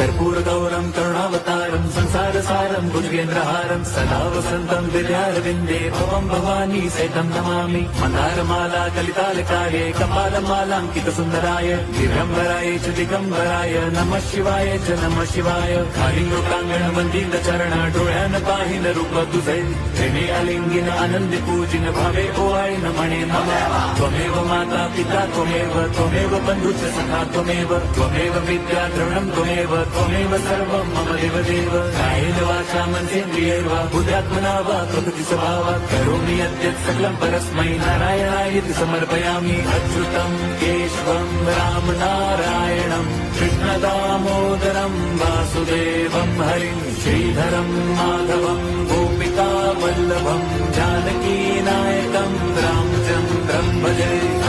कर्पूर गौरम करुणावतारम संसार सारम भुजगेंद्रहारम सदा वसंतम विद्यारविंदे भवम भवानी सहितं नमामि मंदारमाला कलितालकार्ये कपालमालांकित सुंदराय दिगंबराय च दिगंबराय नमः शिवाय च नमः शिवाय खाली लोकांगण मंदिर चरण डोळ्यान पाहिन रूप तुझे प्रेमे अलिंगिन आनंदी पूजिन भावे ओवाळीन म्हणे नमः त्वमेव माता पिता त्वमेव बंधुश्च सखा त्वमेव विद्या द्रविणं त्वमेव सर्वं मम देवदेव कायेन वाचा मनसेन्द्रियैर्वा बुद्ध्यात्मना वा प्रकृति स्वभावात् करोमि यद्यत् सकलं परस्मै नारायणायेति समर्पयामि अच्युतं केशवं राम नारायणं कृष्णदामोदरं वासुदेवं हरिं श्रीधरं माधवं गोपिका वल्लभं जानकी नायकं रामचन्द्रं भजे।